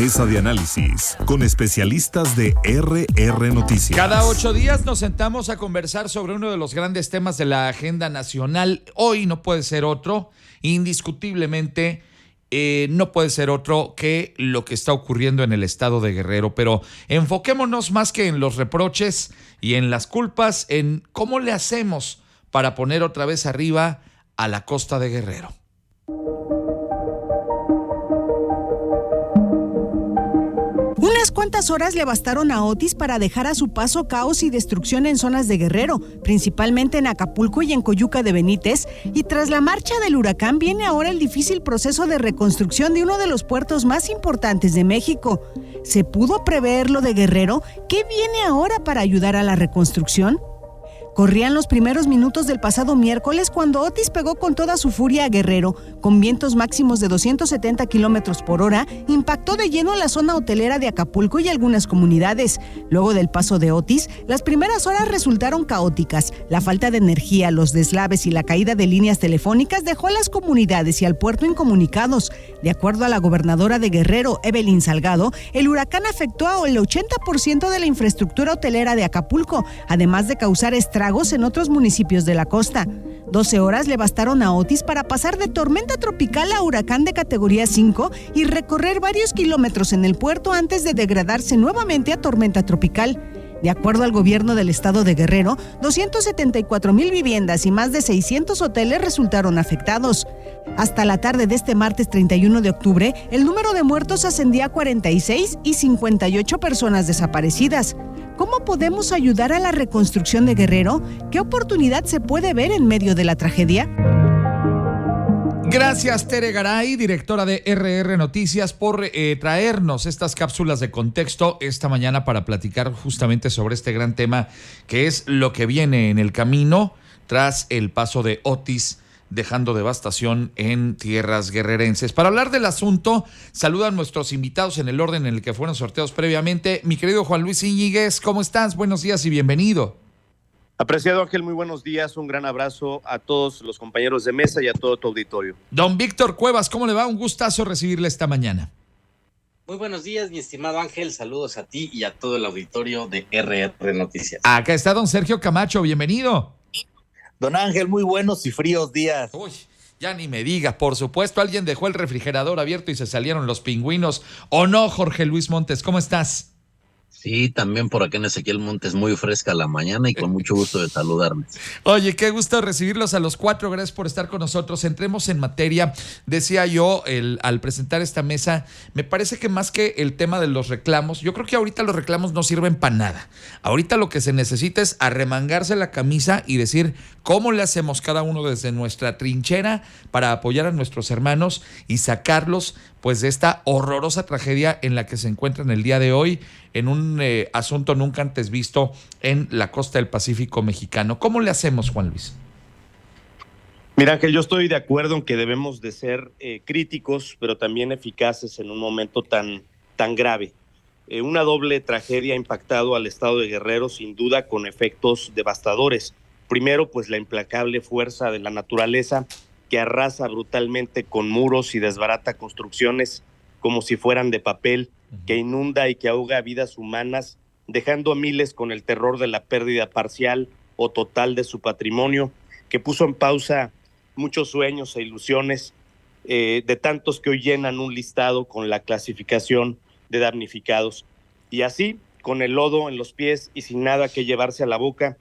Mesa de análisis con especialistas de RR Noticias. Cada 8 días nos sentamos a conversar sobre uno de los grandes temas de la agenda nacional. Hoy no puede ser otro, indiscutiblemente no puede ser otro que lo que está ocurriendo en el estado de Guerrero. Pero enfoquémonos más que en los reproches y en las culpas, en cómo le hacemos para poner otra vez arriba a la costa de Guerrero. Unas cuantas horas le bastaron a Otis para dejar a su paso caos y destrucción en zonas de Guerrero, principalmente en Acapulco y en Coyuca de Benítez, y tras la marcha del huracán viene ahora el difícil proceso de reconstrucción de uno de los puertos más importantes de México. ¿Se pudo prever lo de Guerrero? ¿Qué viene ahora para ayudar a la reconstrucción? Corrían los primeros minutos del pasado miércoles cuando Otis pegó con toda su furia a Guerrero, con vientos máximos de 270 kilómetros por hora, impactó de lleno la zona hotelera de Acapulco y algunas comunidades. Luego del paso de Otis, las primeras horas resultaron caóticas. La falta de energía, los deslaves y la caída de líneas telefónicas dejó a las comunidades y al puerto incomunicados. De acuerdo a la gobernadora de Guerrero, Evelyn Salgado, el huracán afectó al 80% de la infraestructura hotelera de Acapulco, además de causar estragos en otros municipios de la costa. 12 horas le bastaron a Otis para pasar de tormenta tropical a huracán de categoría 5 y recorrer varios kilómetros en el puerto antes de degradarse nuevamente a tormenta tropical. De acuerdo al gobierno del estado de Guerrero, 274,000 viviendas y más de 600 hoteles resultaron afectados. Hasta la tarde de este martes 31 de octubre, el número de muertos ascendía a 46 y 58 personas desaparecidas. ¿Cómo podemos ayudar a la reconstrucción de Guerrero? ¿Qué oportunidad se puede ver en medio de la tragedia? Gracias, Tere Garay, directora de RR Noticias, por traernos estas cápsulas de contexto esta mañana para platicar justamente sobre este gran tema que es lo que viene en el camino tras el paso de Otis, dejando devastación en tierras guerrerenses. Para hablar del asunto, saludan nuestros invitados en el orden en el que fueron sorteados previamente. Mi querido Juan Luis Íñiguez, ¿cómo estás? Buenos días y bienvenido. Apreciado Ángel, muy buenos días, un gran abrazo a todos los compañeros de mesa y a todo tu auditorio. Don Víctor Cuevas, ¿cómo le va? Un gustazo recibirle esta mañana. Muy buenos días, mi estimado Ángel, saludos a ti y a todo el auditorio de RR Noticias. Acá está don Sergio Camacho, bienvenido. Don Ángel, muy buenos y fríos días. Uy, ya ni me diga, por supuesto, alguien dejó el refrigerador abierto y se salieron los pingüinos. ¿O no, Jorge Luis Montes? ¿Cómo estás? Sí, también por acá en Ezequiel Montes, muy fresca la mañana y con mucho gusto de saludarles. Oye, qué gusto recibirlos a los cuatro, gracias por estar con nosotros. Entremos en materia. Decía yo al presentar esta mesa, me parece que más que el tema de los reclamos, yo creo que ahorita los reclamos no sirven para nada. Ahorita lo que se necesita es arremangarse la camisa y decir cómo le hacemos cada uno desde nuestra trinchera para apoyar a nuestros hermanos y sacarlos pues de esta horrorosa tragedia en la que se encuentran el día de hoy, en un asunto nunca antes visto en la costa del Pacífico mexicano. ¿Cómo le hacemos, Juan Luis? Mira, Ángel, yo estoy de acuerdo en que debemos de ser críticos, pero también eficaces en un momento tan grave. Una doble tragedia ha impactado al estado de Guerrero, sin duda, con efectos devastadores. Primero, pues la implacable fuerza de la naturaleza que arrasa brutalmente con muros y desbarata construcciones como si fueran de papel, que inunda y que ahoga vidas humanas, dejando a miles con el terror de la pérdida parcial o total de su patrimonio, que puso en pausa muchos sueños e ilusiones de tantos que hoy llenan un listado con la clasificación de damnificados. Y así, con el lodo en los pies y sin nada que llevarse a la boca,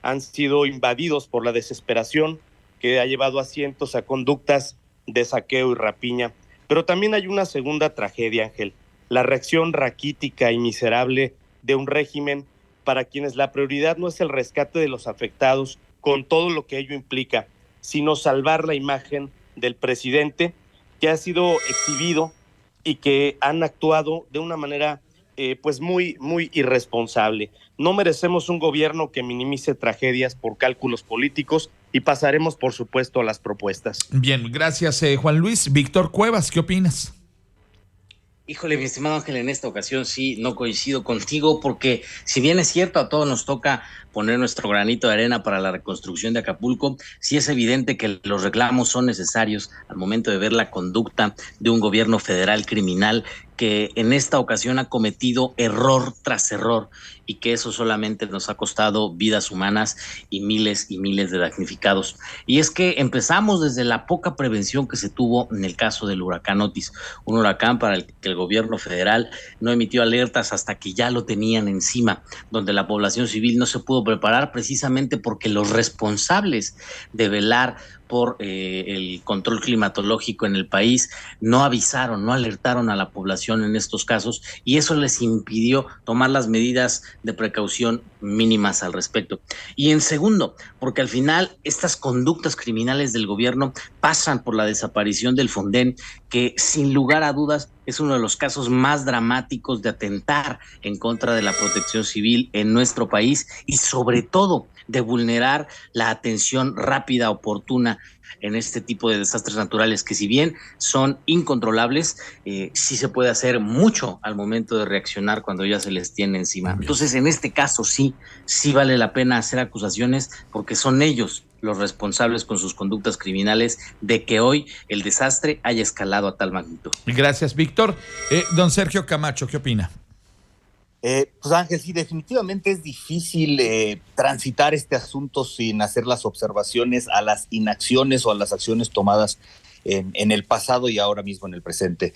han sido invadidos por la desesperación que ha llevado a cientos a conductas de saqueo y rapiña. Pero también hay una segunda tragedia, Ángel, la reacción raquítica y miserable de un régimen para quienes la prioridad no es el rescate de los afectados, con todo lo que ello implica, sino salvar la imagen del presidente, que ha sido exhibido y que han actuado de una manera pues muy irresponsable. No merecemos un gobierno que minimice tragedias por cálculos políticos y pasaremos, por supuesto, a las propuestas. Bien, gracias, Juan Luis. Víctor Cuevas, ¿qué opinas? Híjole, mi estimado Ángel, en esta ocasión sí no coincido contigo, porque si bien es cierto, a todos nos toca poner nuestro granito de arena para la reconstrucción de Acapulco, sí es evidente que los reclamos son necesarios al momento de ver la conducta de un gobierno federal criminal que en esta ocasión ha cometido error tras error y que eso solamente nos ha costado vidas humanas y miles de damnificados. Y es que empezamos desde la poca prevención que se tuvo en el caso del huracán Otis, un huracán para el que el gobierno federal no emitió alertas hasta que ya lo tenían encima, donde la población civil no se pudo preparar precisamente porque los responsables de velar por el control climatológico en el país no avisaron, no alertaron a la población en estos casos, y eso les impidió tomar las medidas de precaución mínimas al respecto. Y en segundo, porque al final estas conductas criminales del gobierno pasan por la desaparición del Fonden, que sin lugar a dudas es uno de los casos más dramáticos de atentar en contra de la protección civil en nuestro país y sobre todo de vulnerar la atención rápida, oportuna en este tipo de desastres naturales que, si bien son incontrolables, sí se puede hacer mucho al momento de reaccionar cuando ya se les tiene encima. Entonces, en este caso sí vale la pena hacer acusaciones porque son ellos los responsables con sus conductas criminales de que hoy el desastre haya escalado a tal magnitud. Gracias, Víctor. Don Sergio Camacho, ¿qué opina? Pues Ángel, sí, definitivamente es difícil transitar este asunto sin hacer las observaciones a las inacciones o a las acciones tomadas en el pasado y ahora mismo en el presente.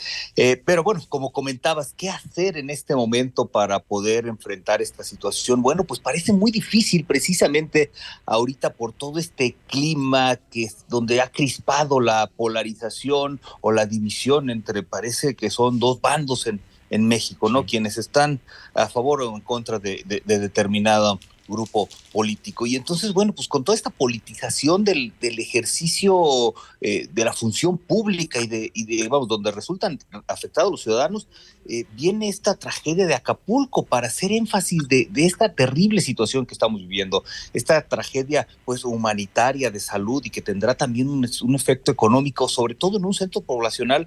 Pero bueno, como comentabas, ¿qué hacer en este momento para poder enfrentar esta situación? Bueno, pues parece muy difícil precisamente ahorita por todo este clima que es donde ha crispado la polarización o la división entre, parece que son dos bandos en México, ¿no? Sí. Quienes están a favor o en contra de determinado grupo político. Y entonces, bueno, pues con toda esta politización del ejercicio de la función pública y de vamos, donde resultan afectados los ciudadanos, viene esta tragedia de Acapulco para hacer énfasis de esta terrible situación que estamos viviendo, esta tragedia pues humanitaria de salud y que tendrá también un efecto económico, sobre todo en un centro poblacional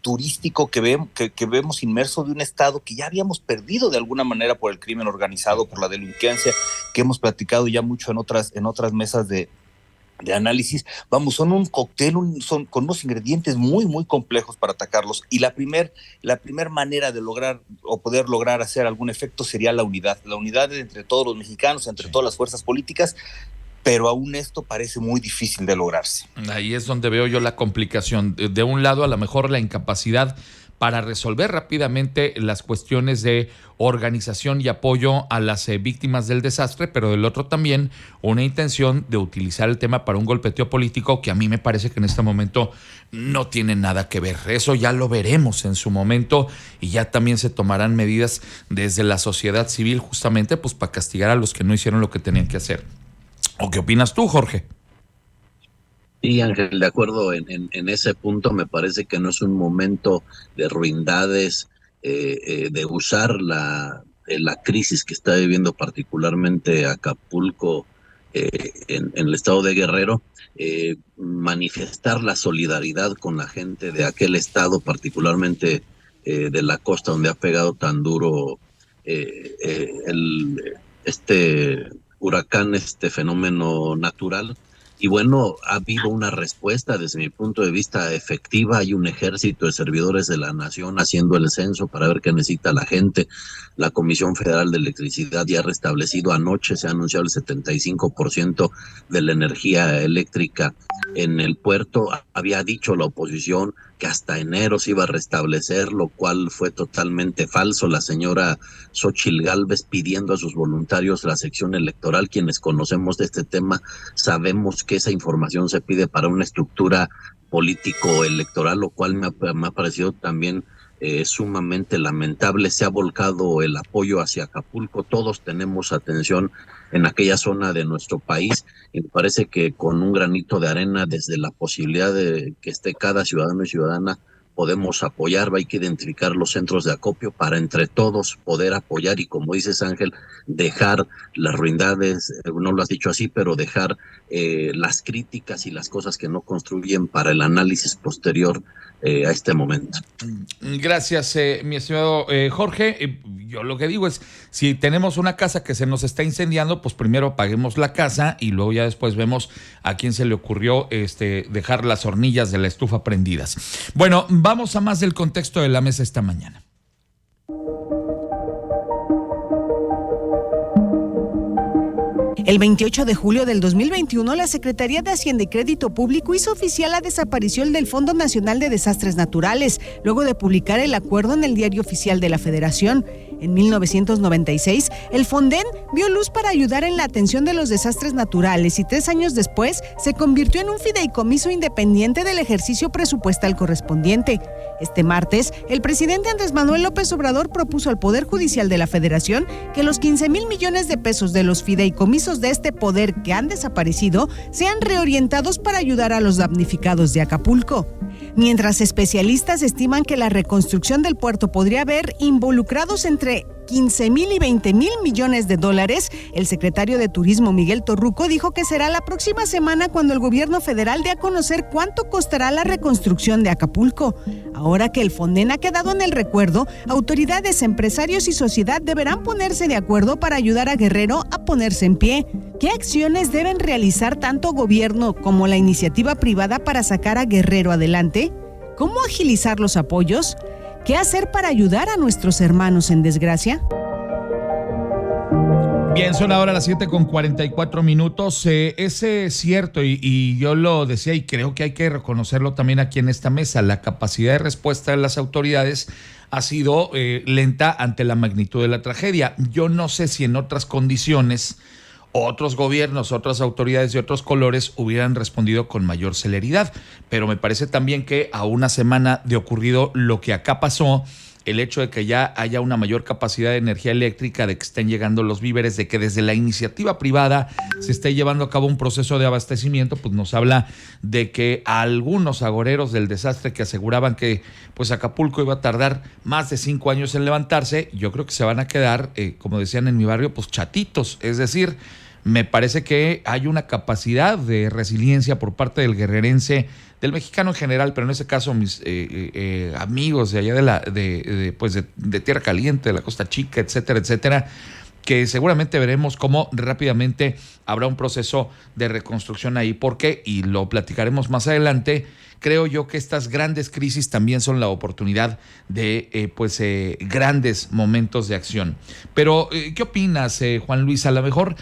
turístico que vemos inmerso de un estado que ya habíamos perdido de alguna manera por el crimen organizado, por la delincuencia, que hemos platicado ya mucho en otras mesas de análisis. Vamos, son un cóctel, son con unos ingredientes muy, muy complejos para atacarlos. Y la primer manera de lograr o poder lograr hacer algún efecto sería la unidad entre todos los mexicanos, entre todas las fuerzas políticas, pero aún esto parece muy difícil de lograrse. Ahí es donde veo yo la complicación. De un lado, a lo mejor la incapacidad para resolver rápidamente las cuestiones de organización y apoyo a las víctimas del desastre, pero del otro también una intención de utilizar el tema para un golpeteo político que a mí me parece que en este momento no tiene nada que ver. Eso ya lo veremos en su momento y ya también se tomarán medidas desde la sociedad civil justamente pues para castigar a los que no hicieron lo que tenían que hacer. ¿O qué opinas tú, Jorge? Sí, Ángel, de acuerdo en ese punto. Me parece que no es un momento de ruindades, de usar la crisis que está viviendo particularmente Acapulco en el estado de Guerrero, manifestar la solidaridad con la gente de aquel estado, particularmente de la costa donde ha pegado tan duro este huracán, este fenómeno natural. Y bueno, ha habido una respuesta desde mi punto de vista efectiva. Hay un ejército de servidores de la nación haciendo el censo para ver qué necesita la gente. La Comisión Federal de Electricidad ya ha restablecido anoche, se ha anunciado el 75% de la energía eléctrica en el puerto. Había dicho la oposición que hasta enero se iba a restablecer, lo cual fue totalmente falso. La señora Xóchitl Gálvez pidiendo a sus voluntarios la sección electoral. Quienes conocemos de este tema sabemos que esa información se pide para una estructura político-electoral, lo cual me ha parecido también sumamente lamentable. Se ha volcado el apoyo hacia Acapulco. Todos tenemos atención en aquella zona de nuestro país y me parece que con un granito de arena, desde la posibilidad de que esté cada ciudadano y ciudadana, podemos apoyar. Hay que identificar los centros de acopio para entre todos poder apoyar y, como dices, Ángel, dejar las ruindades, no lo has dicho así, pero dejar las críticas y las cosas que no construyen para el análisis posterior a este momento. Gracias, mi estimado Jorge. Yo lo que digo es, si tenemos una casa que se nos está incendiando, pues primero apaguemos la casa y luego ya después vemos a quién se le ocurrió dejar las hornillas de la estufa prendidas. Bueno, vamos a más del contexto de la mesa esta mañana. El 28 de julio del 2021, la Secretaría de Hacienda y Crédito Público hizo oficial la desaparición del Fondo Nacional de Desastres Naturales, luego de publicar el acuerdo en el Diario Oficial de la Federación. En 1996, el Fonden vio luz para ayudar en la atención de los desastres naturales y 3 años después se convirtió en un fideicomiso independiente del ejercicio presupuestal correspondiente. Este martes, el presidente Andrés Manuel López Obrador propuso al Poder Judicial de la Federación que los 15,000 millones de pesos de los fideicomisos de este poder que han desaparecido sean reorientados para ayudar a los damnificados de Acapulco. Mientras especialistas estiman que la reconstrucción del puerto podría haber involucrados entre 15,000 y 20,000 millones de dólares, el secretario de Turismo Miguel Torruco dijo que será la próxima semana cuando el gobierno federal dé a conocer cuánto costará la reconstrucción de Acapulco. Ahora que el Fonden ha quedado en el recuerdo, autoridades, empresarios y sociedad deberán ponerse de acuerdo para ayudar a Guerrero a ponerse en pie. ¿Qué acciones deben realizar tanto gobierno como la iniciativa privada para sacar a Guerrero adelante? ¿Cómo agilizar los apoyos? ¿Qué hacer para ayudar a nuestros hermanos en desgracia? Bien, son ahora las 7:44. Es cierto, y yo lo decía, y creo que hay que reconocerlo también aquí en esta mesa, la capacidad de respuesta de las autoridades ha sido lenta ante la magnitud de la tragedia. Yo no sé si en otras condiciones otros gobiernos, otras autoridades de otros colores hubieran respondido con mayor celeridad, pero me parece también que a una semana de ocurrido lo que acá pasó, el hecho de que ya haya una mayor capacidad de energía eléctrica, de que estén llegando los víveres, de que desde la iniciativa privada se esté llevando a cabo un proceso de abastecimiento, pues nos habla de que a algunos agoreros del desastre que aseguraban que pues Acapulco iba a tardar más de 5 años en levantarse, yo creo que se van a quedar, como decían en mi barrio, pues chatitos. Es decir, me parece que hay una capacidad de resiliencia por parte del guerrerense, del mexicano en general, pero en ese caso mis amigos de allá de Tierra Caliente, de la Costa Chica, etcétera, etcétera, que seguramente veremos cómo rápidamente habrá un proceso de reconstrucción ahí, porque, y lo platicaremos más adelante, creo yo que estas grandes crisis también son la oportunidad de grandes momentos de acción. Pero, ¿qué opinas, Juan Luis? A lo mejor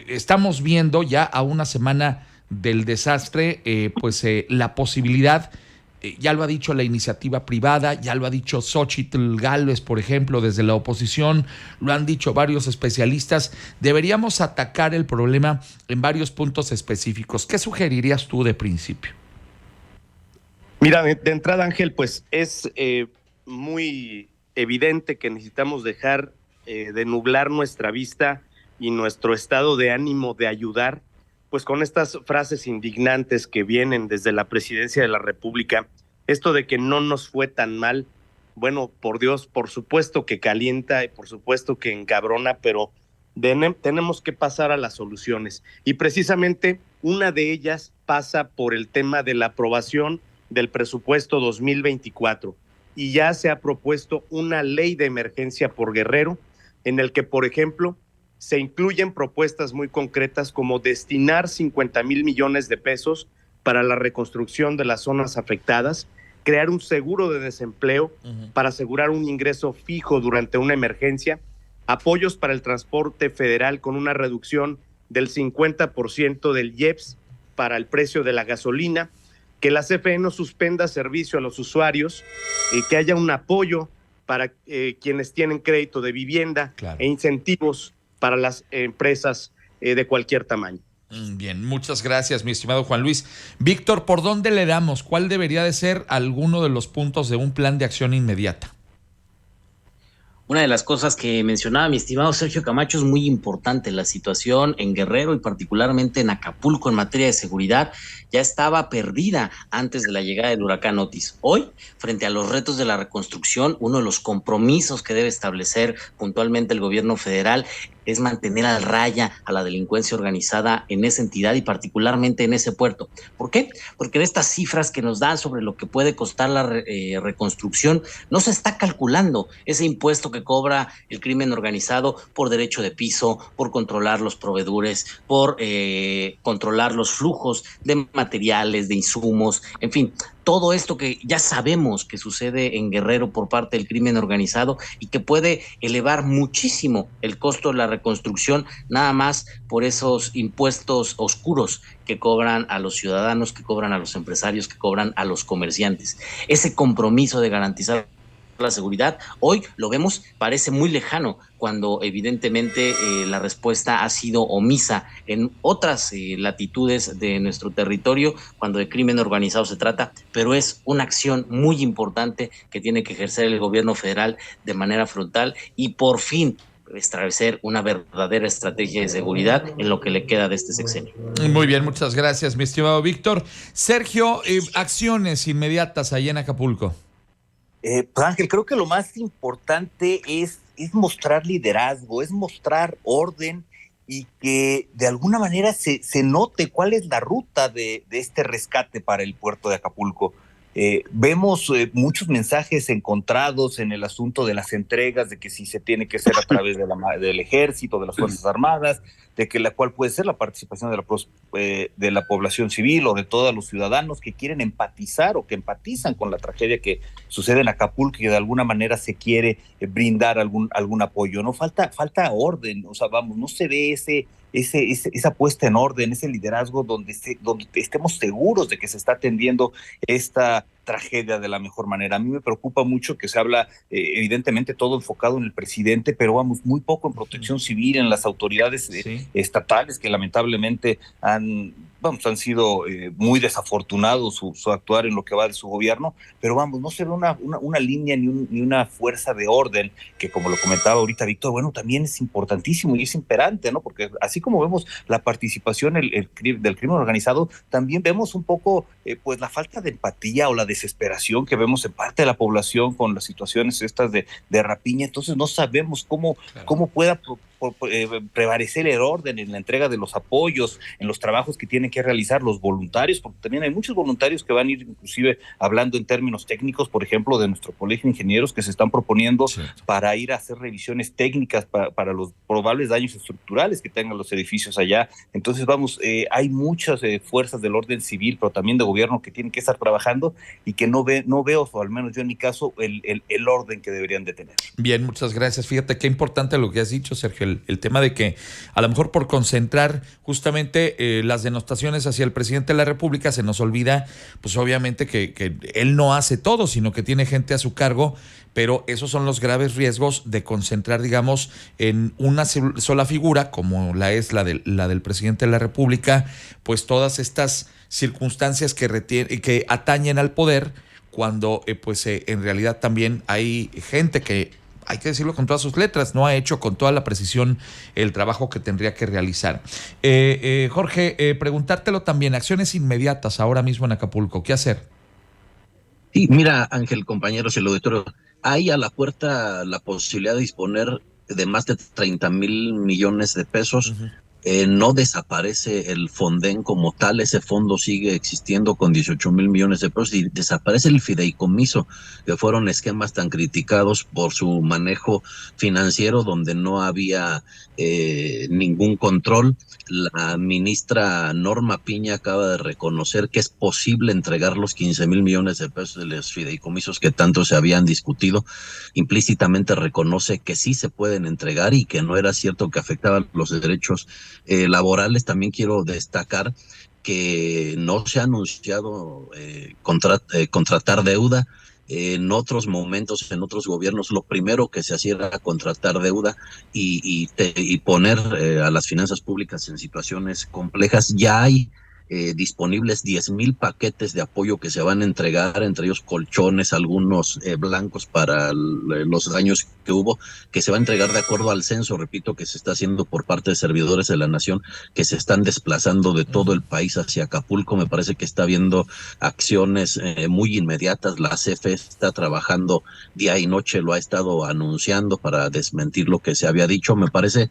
estamos viendo ya a una semana del desastre, la posibilidad, ya lo ha dicho la iniciativa privada, ya lo ha dicho Xóchitl Gálvez, por ejemplo, desde la oposición, lo han dicho varios especialistas, deberíamos atacar el problema en varios puntos específicos. ¿Qué sugerirías tú de principio? Mira, de entrada, Ángel, pues es muy evidente que necesitamos dejar de nublar nuestra vista y nuestro estado de ánimo de ayudar, pues con estas frases indignantes que vienen desde la presidencia de la República, esto de que no nos fue tan mal, bueno, por Dios, por supuesto que calienta y por supuesto que encabrona, pero tenemos que pasar a las soluciones. Y precisamente una de ellas pasa por el tema de la aprobación del presupuesto 2024. Y ya se ha propuesto una ley de emergencia por Guerrero, en el que, por ejemplo, se incluyen propuestas muy concretas como destinar 50,000 millones de pesos para la reconstrucción de las zonas afectadas, crear un seguro de desempleo para asegurar un ingreso fijo durante una emergencia, apoyos para el transporte federal con una reducción del 50% del IEPS para el precio de la gasolina, que la CFE no suspenda servicio a los usuarios, que haya un apoyo para quienes tienen crédito de vivienda, claro, e incentivos para las empresas de cualquier tamaño. Bien, muchas gracias, mi estimado Juan Luis. Víctor, ¿por dónde le damos? ¿Cuál debería de ser alguno de los puntos de un plan de acción inmediata? Una de las cosas que mencionaba mi estimado Sergio Camacho es muy importante. La situación en Guerrero y particularmente en Acapulco en materia de seguridad ya estaba perdida antes de la llegada del huracán Otis. Hoy, frente a los retos de la reconstrucción, uno de los compromisos que debe establecer puntualmente el gobierno federal es mantener al raya a la delincuencia organizada en esa entidad y particularmente en ese puerto. ¿Por qué? Porque en estas cifras que nos dan sobre lo que puede costar la reconstrucción, no se está calculando ese impuesto que cobra el crimen organizado por derecho de piso, por controlar los proveedores, por controlar los flujos de materiales, de insumos, en fin, todo esto que ya sabemos que sucede en Guerrero por parte del crimen organizado y que puede elevar muchísimo el costo de la reconstrucción, nada más por esos impuestos oscuros que cobran a los ciudadanos, que cobran a los empresarios, que cobran a los comerciantes. Ese compromiso de garantizar la seguridad, hoy lo vemos, parece muy lejano, cuando evidentemente la respuesta ha sido omisa en otras latitudes de nuestro territorio, cuando de crimen organizado se trata, pero es una acción muy importante que tiene que ejercer el gobierno federal de manera frontal y por fin establecer una verdadera estrategia de seguridad en lo que le queda de este sexenio. Muy bien, muchas gracias, mi estimado Víctor. Sergio, acciones inmediatas allá en Acapulco. Pues Ángel, creo que lo más importante es mostrar liderazgo, es mostrar orden y que de alguna manera se note cuál es la ruta de este rescate para el puerto de Acapulco. Vemos muchos mensajes encontrados en el asunto de las entregas, de que si se tiene que hacer a través del ejército, de las Fuerzas Armadas, de que la cual puede ser la participación de la población civil o de todos los ciudadanos que quieren empatizar o que empatizan con la tragedia que sucede en Acapulco y que de alguna manera se quiere brindar algún apoyo. No falta orden, o sea, vamos, no se ve esa puesta en orden, ese liderazgo donde estemos seguros de que se está atendiendo esta tragedia de la mejor manera. A mí me preocupa mucho que se habla, evidentemente, todo enfocado en el presidente, pero vamos, muy poco en protección civil, en las autoridades estatales que lamentablemente han sido muy desafortunados su actuar en lo que va de su gobierno, pero vamos, no se ve una línea ni una fuerza de orden que, como lo comentaba ahorita Víctor, bueno, también es importantísimo y es imperante, ¿no? Porque así como vemos la participación del crimen organizado, también vemos un poco pues la falta de empatía o la desesperación que vemos en parte de la población con las situaciones estas de rapiña. Entonces no sabemos cómo pueda prevalecer el orden en la entrega de los apoyos, en los trabajos que tienen que realizar los voluntarios, porque también hay muchos voluntarios que van a ir inclusive hablando en términos técnicos, por ejemplo, de nuestro colegio de ingenieros que se están proponiendo para ir a hacer revisiones técnicas para los probables daños estructurales que tengan los edificios allá. Entonces vamos, hay muchas fuerzas del orden civil, pero también de gobierno que tienen que estar trabajando y que no veo, o al menos yo en mi caso, el orden que deberían de tener. Bien, muchas gracias. Fíjate qué importante lo que has dicho, Sergio, el tema de que a lo mejor por concentrar justamente las denostaciones hacia el presidente de la República se nos olvida, pues obviamente que él no hace todo, sino que tiene gente a su cargo, pero esos son los graves riesgos de concentrar, digamos, en una sola figura, como la del presidente de la República, pues todas estas circunstancias que atañen al poder, cuando en realidad también hay gente que, hay que decirlo con todas sus letras, no ha hecho con toda la precisión el trabajo que tendría que realizar. Jorge, preguntártelo también, acciones inmediatas ahora mismo en Acapulco, ¿qué hacer? Sí, mira, Ángel, compañeros, el auditorio, hay a la puerta la posibilidad de disponer de más de 30,000 millones de pesos. No desaparece el Fonden como tal, ese fondo sigue existiendo con 18,000 millones de pesos y desaparece el fideicomiso, que fueron esquemas tan criticados por su manejo financiero donde no había ningún control. La ministra Norma Piña acaba de reconocer que es posible entregar los 15,000 millones de pesos de los fideicomisos que tanto se habían discutido. Implícitamente reconoce que sí se pueden entregar y que no era cierto que afectaban los derechos laborales. También quiero destacar que no se ha anunciado contratar deuda. En otros momentos, en otros gobiernos, lo primero que se hacía era contratar deuda y poner a las finanzas públicas en situaciones complejas. Ya hay disponibles 10,000 paquetes de apoyo que se van a entregar, entre ellos colchones, algunos blancos para los daños que hubo, que se va a entregar de acuerdo al censo, repito, que se está haciendo por parte de servidores de la nación, que se están desplazando de todo el país hacia Acapulco. Me parece que está habiendo acciones muy inmediatas. La CFE está trabajando día y noche, lo ha estado anunciando para desmentir lo que se había dicho. Me parece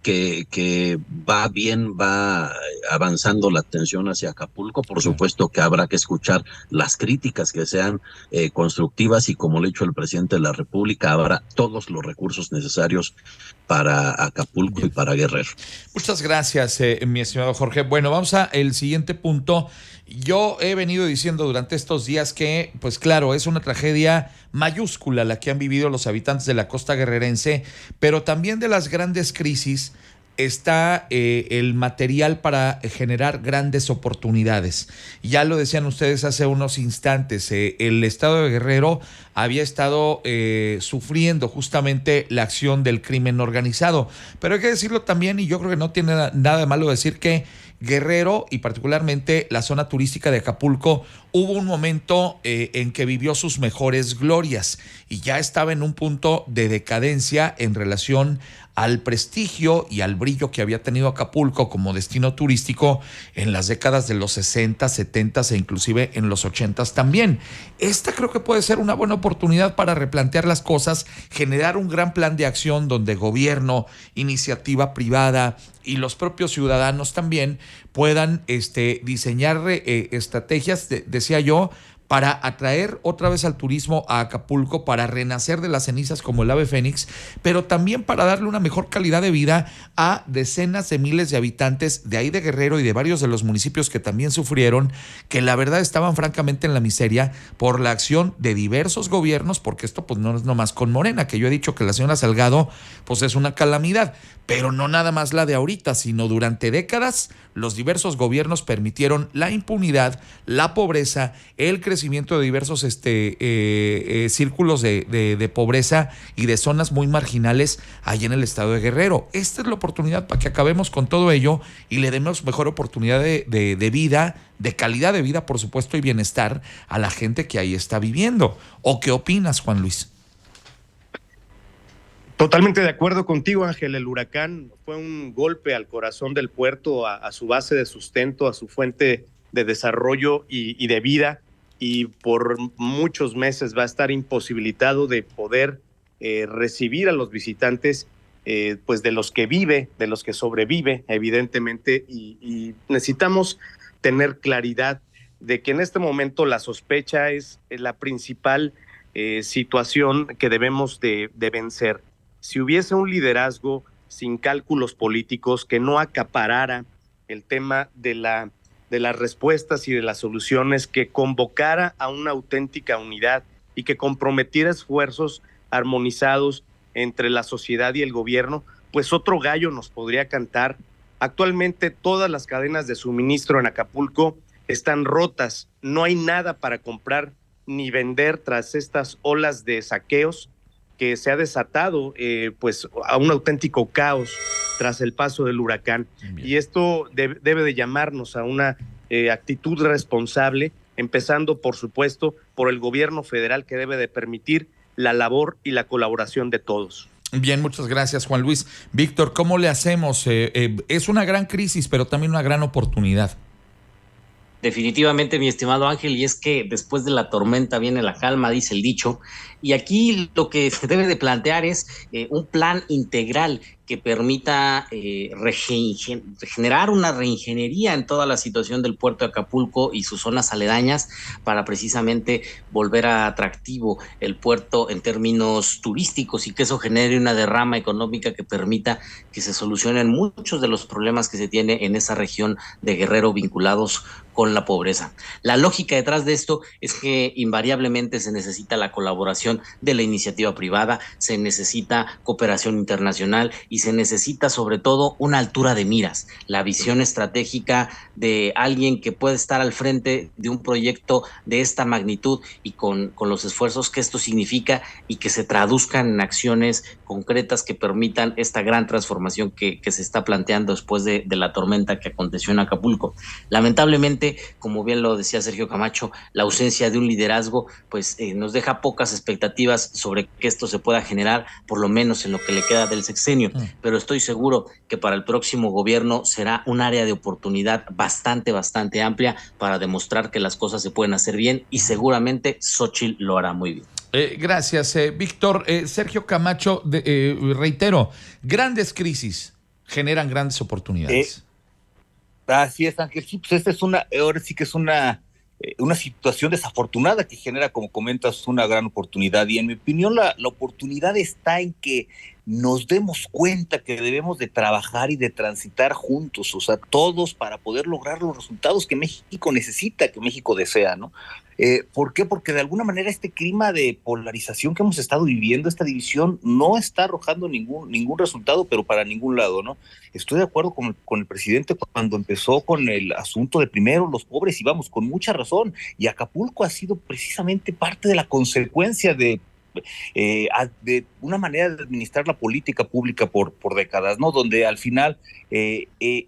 que va bien, va avanzando la atención nación hacia Acapulco. Por supuesto que habrá que escuchar las críticas que sean constructivas y, como le ha dicho el presidente de la República, habrá todos los recursos necesarios para Acapulco y para Guerrero. Muchas gracias, mi estimado Jorge. Bueno, vamos a el siguiente punto. Yo he venido diciendo durante estos días que, pues claro, es una tragedia mayúscula la que han vivido los habitantes de la costa guerrerense, pero también de las grandes crisis está el material para generar grandes oportunidades. Ya lo decían ustedes hace unos instantes, el estado de Guerrero había estado sufriendo justamente la acción del crimen organizado, pero hay que decirlo también, y yo creo que no tiene nada de malo decir que Guerrero y particularmente la zona turística de Acapulco hubo un momento en que vivió sus mejores glorias y ya estaba en un punto de decadencia en relación al prestigio y al brillo que había tenido Acapulco como destino turístico en las décadas de los 60, 70 e inclusive en los 80 también. Esta creo que puede ser una buena oportunidad para replantear las cosas, generar un gran plan de acción donde gobierno, iniciativa privada y los propios ciudadanos también puedan diseñar estrategias, decía yo, para atraer otra vez al turismo a Acapulco, para renacer de las cenizas como el ave fénix, pero también para darle una mejor calidad de vida a decenas de miles de habitantes de ahí de Guerrero y de varios de los municipios que también sufrieron, que la verdad estaban francamente en la miseria por la acción de diversos gobiernos, porque esto pues no es nomás con Morena, que yo he dicho que la señora Salgado pues es una calamidad, pero no nada más la de ahorita, sino durante décadas los diversos gobiernos permitieron la impunidad, la pobreza, el crecimiento de diversos círculos de pobreza y de zonas muy marginales allí en el estado de Guerrero. Esta es la oportunidad para que acabemos con todo ello y le demos mejor oportunidad de vida, de calidad de vida, por supuesto, y bienestar a la gente que ahí está viviendo. ¿O qué opinas, Juan Luis? Totalmente de acuerdo contigo, Ángel. El huracán fue un golpe al corazón del puerto, a su base de sustento, a su fuente de desarrollo y de vida, y por muchos meses va a estar imposibilitado de poder recibir a los visitantes, pues de los que vive, de los que sobrevive, evidentemente, y necesitamos tener claridad de que en este momento la sospecha es la principal situación que debemos de vencer. Si hubiese un liderazgo sin cálculos políticos que no acaparara el tema de las respuestas y de las soluciones, que convocara a una auténtica unidad y que comprometiera esfuerzos armonizados entre la sociedad y el gobierno, pues otro gallo nos podría cantar. Actualmente todas las cadenas de suministro en Acapulco están rotas, no hay nada para comprar ni vender tras estas olas de saqueos que se ha desatado, pues a un auténtico caos tras el paso del huracán. Bien. Y esto debe de llamarnos a una actitud responsable, empezando, por supuesto, por el gobierno federal, que debe de permitir la labor y la colaboración de todos. Bien, muchas gracias, Juan Luis. Víctor, ¿cómo le hacemos? Es una gran crisis, pero también una gran oportunidad. Definitivamente, mi estimado Ángel, y es que después de la tormenta viene la calma, dice el dicho, y aquí lo que se debe de plantear es un plan integral que permita generar una reingeniería en toda la situación del puerto de Acapulco y sus zonas aledañas para precisamente volver a atractivo el puerto en términos turísticos y que eso genere una derrama económica que permita que se solucionen muchos de los problemas que se tiene en esa región de Guerrero vinculados con la pobreza. La lógica detrás de esto es que invariablemente se necesita la colaboración de la iniciativa privada, se necesita cooperación internacional y se necesita sobre todo una altura de miras, la visión estratégica de alguien que puede estar al frente de un proyecto de esta magnitud y con los esfuerzos que esto significa y que se traduzcan en acciones concretas que permitan esta gran transformación que se está planteando después de la tormenta que aconteció en Acapulco. Lamentablemente, como bien lo decía Sergio Camacho, la ausencia de un liderazgo pues nos deja pocas expectativas sobre que esto se pueda generar, por lo menos en lo que le queda del sexenio, pero estoy seguro que para el próximo gobierno será un área de oportunidad bastante amplia para demostrar que las cosas se pueden hacer bien y seguramente Xóchitl lo hará muy bien. Gracias, Víctor. Sergio Camacho, reitero, grandes crisis generan grandes oportunidades. Así es, Ángel. Sí, pues esta es ahora sí que es una situación desafortunada que genera, como comentas, una gran oportunidad. Y en mi opinión, la oportunidad está en que nos demos cuenta que debemos de trabajar y de transitar juntos, o sea, todos para poder lograr los resultados que México necesita, que México desea, ¿no? ¿Por qué? Porque de alguna manera este clima de polarización que hemos estado viviendo, esta división, no está arrojando ningún resultado, pero para ningún lado, ¿no? Estoy de acuerdo con el presidente cuando empezó con el asunto de primero los pobres, y vamos, con mucha razón, y Acapulco ha sido precisamente parte de la consecuencia de una manera de administrar la política pública por décadas, ¿no? Donde al final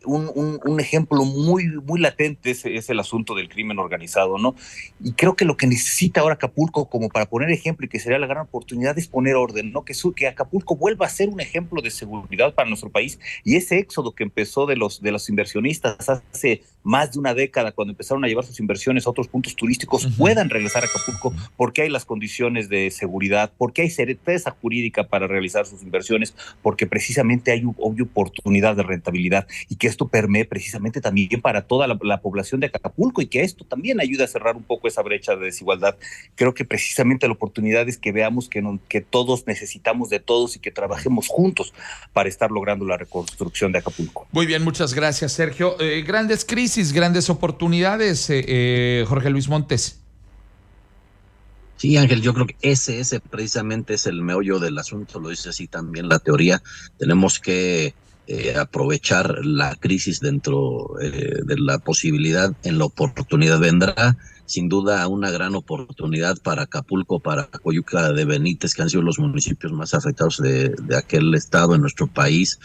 un ejemplo muy latente es el asunto del crimen organizado, ¿no? Y creo que lo que necesita ahora Acapulco, como para poner ejemplo, y que sería la gran oportunidad, es poner orden, ¿no? Que Acapulco vuelva a ser un ejemplo de seguridad para nuestro país, y ese éxodo que empezó de los inversionistas hace más de una década, cuando empezaron a llevar sus inversiones a otros puntos turísticos, puedan regresar a Acapulco, porque hay las condiciones de seguridad, porque hay certeza jurídica para realizar sus inversiones, porque precisamente hay obvia oportunidad de rentabilidad, y que esto permee precisamente también para toda la población de Acapulco, y que esto también ayude a cerrar un poco esa brecha de desigualdad. Creo que precisamente la oportunidad es que veamos que todos necesitamos de todos y que trabajemos juntos para estar logrando la reconstrucción de Acapulco. Muy bien, muchas gracias, Sergio. Grandes crisis, grandes oportunidades, Jorge Luis Montes. Sí, Ángel, yo creo que ese precisamente es el meollo del asunto, lo dice así también la teoría. Tenemos que aprovechar la crisis dentro de la posibilidad, en la oportunidad. Vendrá sin duda una gran oportunidad para Acapulco, para Coyuca de Benítez, que han sido los municipios más afectados de aquel estado en nuestro país.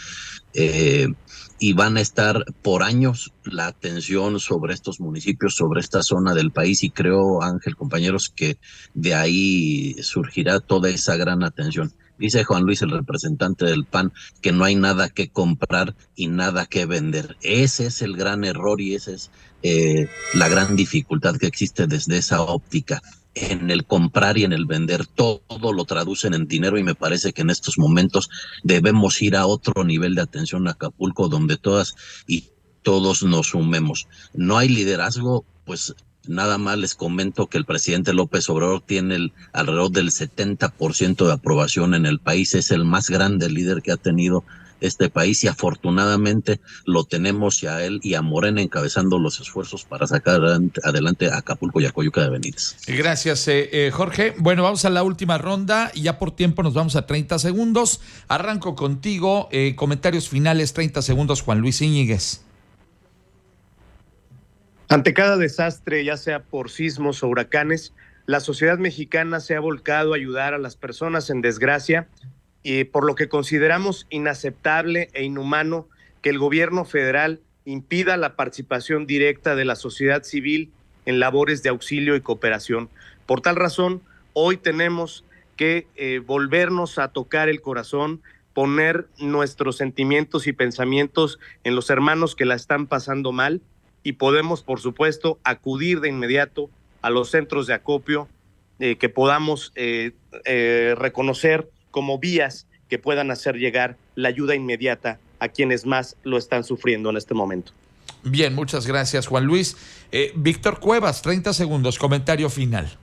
Y van a estar por años la atención sobre estos municipios, sobre esta zona del país, y creo, Ángel, compañeros, que de ahí surgirá toda esa gran atención. Dice Juan Luis, el representante del PAN, que no hay nada que comprar y nada que vender. Ese es el gran error, y esa es la gran dificultad que existe desde esa óptica. En el comprar y en el vender, todo lo traducen en dinero, y me parece que en estos momentos debemos ir a otro nivel de atención a Acapulco, donde todas y todos nos sumemos. No hay liderazgo, pues nada más les comento que el presidente López Obrador tiene alrededor del 70% de aprobación en el país, es el más grande líder que ha tenido este país, y afortunadamente lo tenemos, y a él y a Morena encabezando los esfuerzos para sacar adelante a Acapulco y a Coyuca de Benítez. Gracias, Jorge. Bueno, vamos a la última ronda y ya por tiempo nos vamos a 30 segundos. Arranco contigo, comentarios finales, 30 segundos, Juan Luis Íñiguez. Ante cada desastre, ya sea por sismos o huracanes, la sociedad mexicana se ha volcado a ayudar a las personas en desgracia, y por lo que consideramos inaceptable e inhumano que el gobierno federal impida la participación directa de la sociedad civil en labores de auxilio y cooperación. Por tal razón, hoy tenemos que volvernos a tocar el corazón, poner nuestros sentimientos y pensamientos en los hermanos que la están pasando mal, y podemos, por supuesto, acudir de inmediato a los centros de acopio que podamos reconocer como vías que puedan hacer llegar la ayuda inmediata a quienes más lo están sufriendo en este momento. Bien, muchas gracias, Juan Luis. Víctor Cuevas, 30 segundos, comentario final.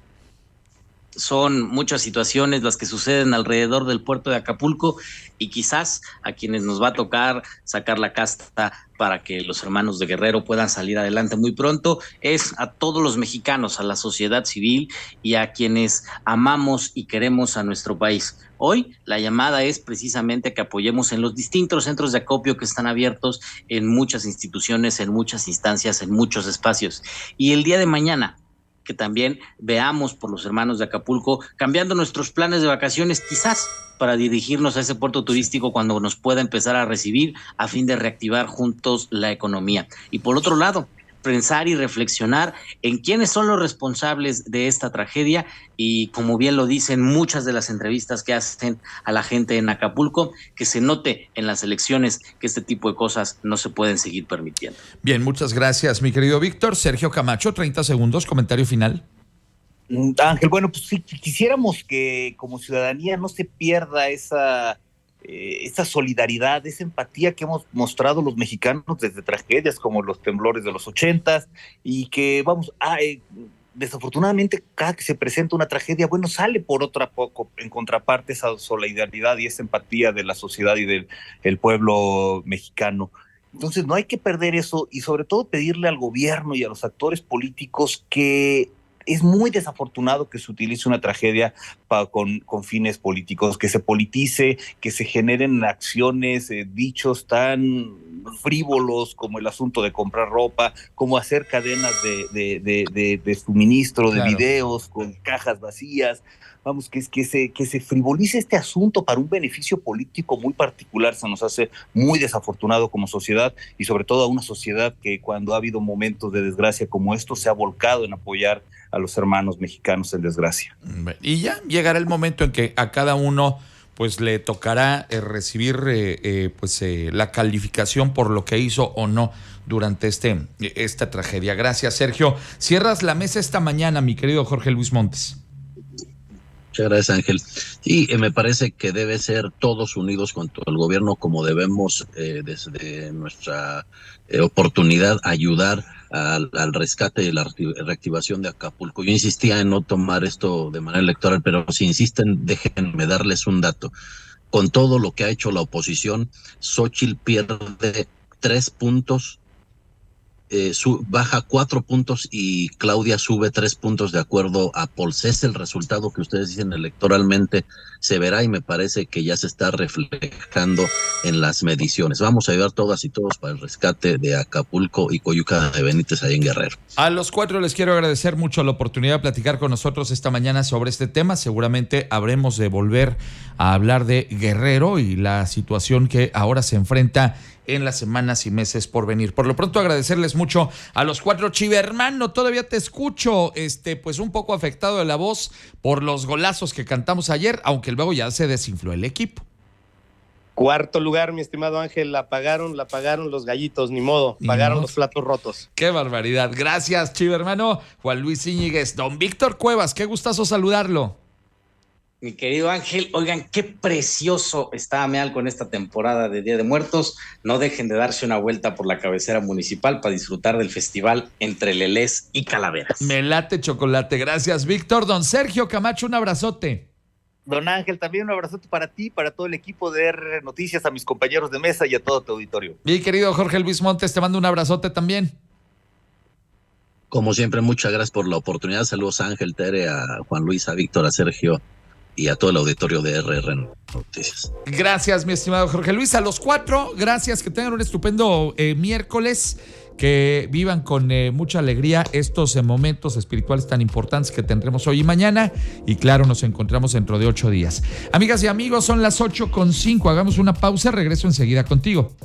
Son muchas situaciones las que suceden alrededor del puerto de Acapulco, y quizás a quienes nos va a tocar sacar la casta para que los hermanos de Guerrero puedan salir adelante muy pronto es a todos los mexicanos, a la sociedad civil y a quienes amamos y queremos a nuestro país. Hoy la llamada es precisamente que apoyemos en los distintos centros de acopio que están abiertos en muchas instituciones, en muchas instancias, en muchos espacios. Y el día de mañana, que también veamos por los hermanos de Acapulco, cambiando nuestros planes de vacaciones, quizás para dirigirnos a ese puerto turístico cuando nos pueda empezar a recibir, a fin de reactivar juntos la economía. Y por otro lado, pensar y reflexionar en quiénes son los responsables de esta tragedia, y como bien lo dicen muchas de las entrevistas que hacen a la gente en Acapulco, que se note en las elecciones que este tipo de cosas no se pueden seguir permitiendo. Bien, muchas gracias, mi querido Víctor. Sergio Camacho, 30 segundos, comentario final. Ángel, bueno, pues sí, quisiéramos que como ciudadanía no se pierda esa esa solidaridad, esa empatía que hemos mostrado los mexicanos desde tragedias como los temblores de los 80s y que desafortunadamente cada que se presenta una tragedia, bueno, sale por otra poco en contraparte esa solidaridad y esa empatía de la sociedad y del pueblo mexicano. Entonces no hay que perder eso y sobre todo pedirle al gobierno y a los actores políticos que es muy desafortunado que se utilice una tragedia con fines políticos, que se politice, que se generen acciones, dichos tan frívolos como el asunto de comprar ropa, como hacer cadenas de suministro de videos con cajas vacías. Vamos, que se frivolice este asunto para un beneficio político muy particular, se nos hace muy desafortunado como sociedad y sobre todo a una sociedad que cuando ha habido momentos de desgracia como estos se ha volcado en apoyar a los hermanos mexicanos en desgracia. Y ya llegará el momento en que a cada uno pues le tocará recibir la calificación por lo que hizo o no durante esta tragedia. Gracias, Sergio. Cierras la mesa esta mañana, mi querido Jorge Luis Montes. Muchas gracias, Ángel. Y me parece que debe ser todos unidos con todo el gobierno, como debemos desde nuestra oportunidad ayudar al rescate y la reactivación de Acapulco. Yo insistía en no tomar esto de manera electoral, pero si insisten, déjenme darles un dato. Con todo lo que ha hecho la oposición, Xóchitl pierde 3 puntos, baja 4 puntos y Claudia sube 3 puntos de acuerdo a Pulse. Es el resultado que ustedes dicen electoralmente se verá y me parece que ya se está reflejando en las mediciones. Vamos a ayudar todas y todos para el rescate de Acapulco y Coyuca de Benítez ahí en Guerrero. A los 4 les quiero agradecer mucho la oportunidad de platicar con nosotros esta mañana sobre este tema. Seguramente habremos de volver a hablar de Guerrero y la situación que ahora se enfrenta en las semanas y meses por venir. Por lo pronto agradecerles mucho a los 4. Chivermano, todavía te escucho, pues un poco afectado de la voz por los golazos que cantamos ayer, aunque luego ya se desinfló el equipo. 4 lugar, mi estimado Ángel, la pagaron los gallitos, ni modo, pagaron los platos rotos. Qué barbaridad. Gracias, Chivermano. Juan Luis Íñiguez, don Víctor Cuevas, qué gustazo saludarlo. Mi querido Ángel, oigan, qué precioso está Ameal con esta temporada de Día de Muertos. No dejen de darse una vuelta por la cabecera municipal para disfrutar del festival entre lelés y calaveras. Me late chocolate. Gracias, Víctor. Don Sergio Camacho, un abrazote. Don Ángel, también un abrazote para ti, para todo el equipo de RR Noticias, a mis compañeros de mesa y a todo tu auditorio. Mi querido Jorge Luis Montes, te mando un abrazote también. Como siempre, muchas gracias por la oportunidad. Saludos a Ángel, Tere, a Juan Luis, a Víctor, a Sergio y a todo el auditorio de RR Noticias. Gracias, mi estimado Jorge Luis. A los 4, gracias, que tengan un estupendo miércoles, que vivan con mucha alegría estos momentos espirituales tan importantes que tendremos hoy y mañana, y claro, nos encontramos dentro de 8 días. Amigas y amigos, son las 8:05, hagamos una pausa, regreso enseguida contigo.